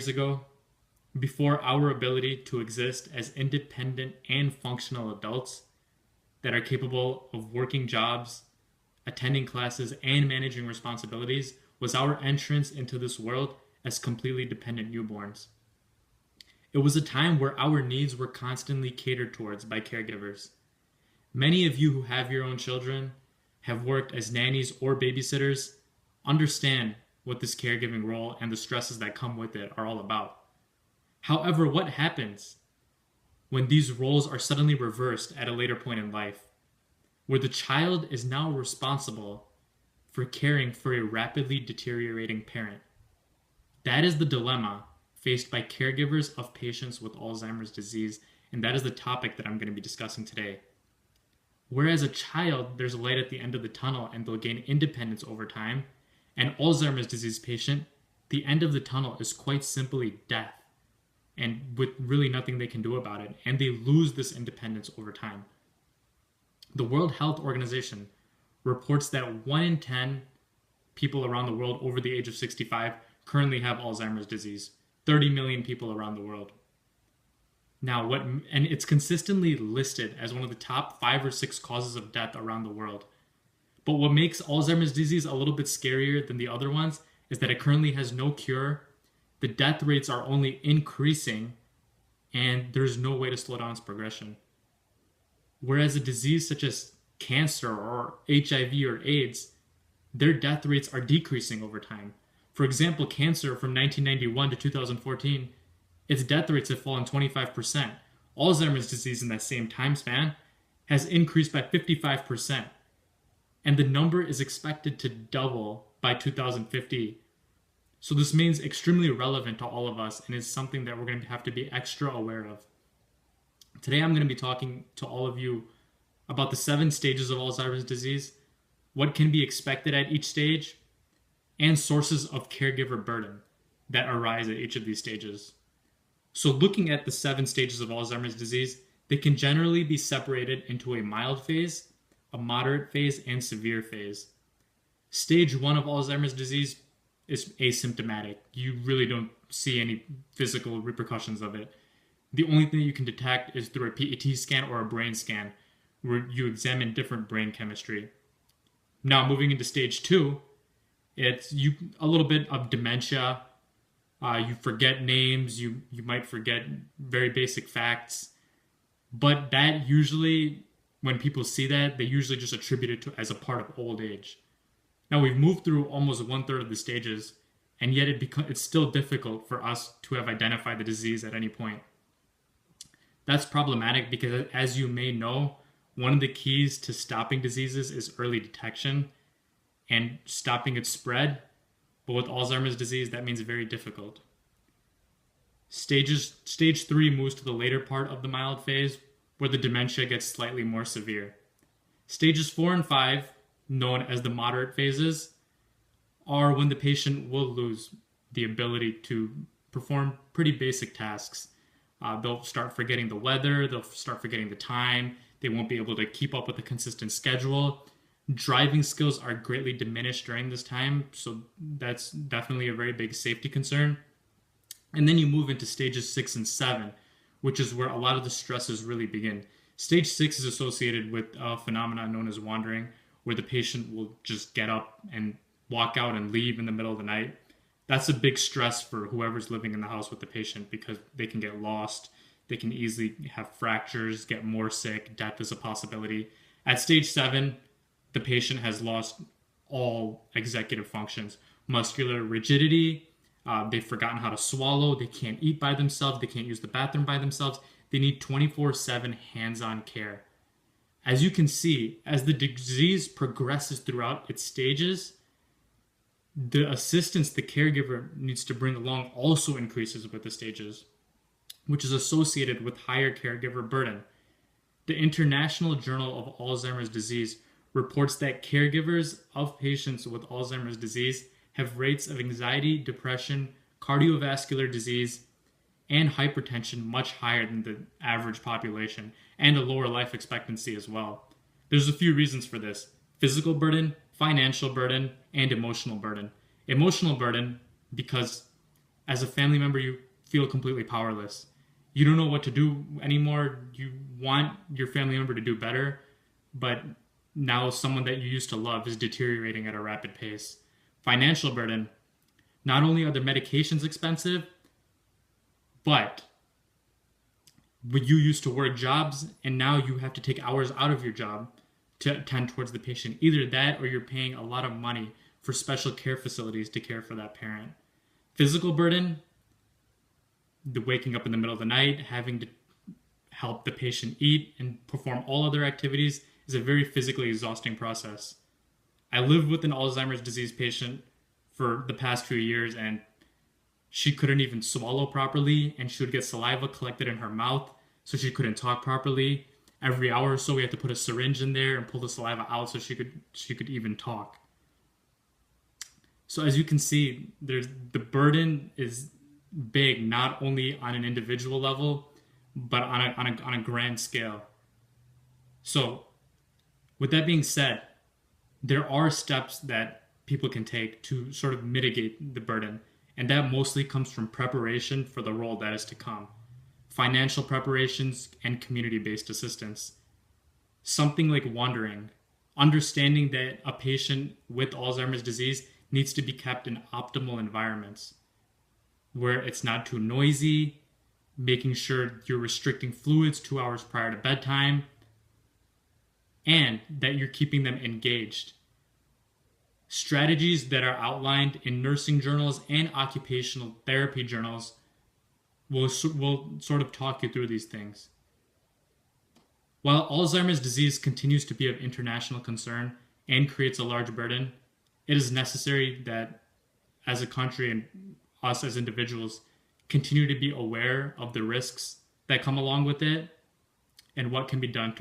years ago, before our ability to exist as independent and functional adults that are capable of working jobs, attending classes, and managing responsibilities, was our entrance into this world as completely dependent newborns. It was a time where our needs were constantly catered towards by caregivers. Many of you who have your own children, have worked as nannies or babysitters, understand what this caregiving role and the stresses that come with it are all about. However, what happens when these roles are suddenly reversed at a later point in life, where the child is now responsible for caring for a rapidly deteriorating parent? That is the dilemma faced by caregivers of patients with Alzheimer's disease, and that is the topic that I'm going to be discussing today. Whereas a child, there's a light at the end of the tunnel and they'll gain independence over time, an Alzheimer's disease patient, the end of the tunnel is quite simply death, and with really nothing they can do about it, and they lose this independence over time. The World Health Organization reports that 1 in 10 people around the world over the age of 65 currently have Alzheimer's disease. 30 million people around the world. Now, and it's consistently listed as one of the top 5 or 6 causes of death around the world. But what makes Alzheimer's disease a little bit scarier than the other ones is that it currently has no cure. The death rates are only increasing, and there's no way to slow down its progression. Whereas a disease such as cancer or HIV or AIDS, their death rates are decreasing over time. For example, cancer from 1991 to 2014, its death rates have fallen 25%. Alzheimer's disease in that same time span has increased by 55%. And the number is expected to double by 2050. So this means extremely relevant to all of us and is something that we're going to have to be extra aware of. Today I'm going to be talking to all of you about the 7 stages of Alzheimer's disease, what can be expected at each stage, and sources of caregiver burden that arise at each of these stages. So looking at the 7 stages of Alzheimer's disease, they can generally be separated into a mild phase, a moderate phase, and severe phase. Stage 1 of Alzheimer's disease is asymptomatic. You really don't see any physical repercussions of it. The only thing you can detect is through a PET scan or a brain scan, where you examine different brain chemistry. Now moving into stage 2, it's a little bit of dementia. You forget names. You might forget very basic facts. But that usually, when people see that, they usually just attribute it to as a part of old age. Now we've moved through almost 1/3 of the stages, and yet it's still difficult for us to have identified the disease at any point. That's problematic because, as you may know, one of the keys to stopping diseases is early detection and stopping its spread. But with Alzheimer's disease, that means very difficult. Stage 3 moves to the later part of the mild phase, where the dementia gets slightly more severe. Stages 4 and 5, known as the moderate phases, are when the patient will lose the ability to perform pretty basic tasks. They'll start forgetting the weather, they'll start forgetting the time, they won't be able to keep up with a consistent schedule. Driving skills are greatly diminished during this time, so that's definitely a very big safety concern. And then you move into stages 6 and 7, which is where a lot of the stresses really begin. Stage 6 is associated with a phenomenon known as wandering, where the patient will just get up and walk out and leave in the middle of the night. That's a big stress for whoever's living in the house with the patient because they can get lost, they can easily have fractures, get more sick, death is a possibility. At stage 7, the patient has lost all executive functions. Muscular rigidity, they've forgotten how to swallow, they can't eat by themselves, they can't use the bathroom by themselves. They need 24/7 hands-on care. As you can see, as the disease progresses throughout its stages, the assistance the caregiver needs to bring along also increases with the stages, which is associated with higher caregiver burden. The International Journal of Alzheimer's Disease reports that caregivers of patients with Alzheimer's disease have rates of anxiety, depression, cardiovascular disease, and hypertension much higher than the average population, and a lower life expectancy as well. There's a few reasons for this: physical burden, financial burden, and emotional burden. Emotional burden, because As a family member, you feel completely powerless. You don't know what to do anymore. You want your family member to do better, but now someone that you used to love is deteriorating at a rapid pace. Financial burden. Not only are the medications expensive, but you used to work jobs and now you have to take hours out of your job to attend towards the patient. Either that or you're paying a lot of money for special care facilities to care for that parent. Physical burden, the waking up in the middle of the night, having to help the patient eat and perform all other activities is a very physically exhausting process. I lived with an Alzheimer's disease patient for the past few years, and she couldn't even swallow properly, and she would get saliva collected in her mouth, so she couldn't talk properly. Every hour or so, we had to put a syringe in there and pull the saliva out so she could even talk. So as you can see, the burden is big, not only on an individual level, but on a grand scale. So with that being said, there are steps that people can take to sort of mitigate the burden, and that mostly comes from preparation for the role that is to come. Financial preparations and community-based assistance. Something like wandering, understanding that a patient with Alzheimer's disease needs to be kept in optimal environments where it's not too noisy, making sure you're restricting fluids 2 hours prior to bedtime, and that you're keeping them engaged. Strategies that are outlined in nursing journals and occupational therapy journals will sort of talk you through these things. While Alzheimer's disease continues to be of international concern and creates a large burden, it is necessary that as a country and us as individuals continue to be aware of the risks that come along with it and what can be done to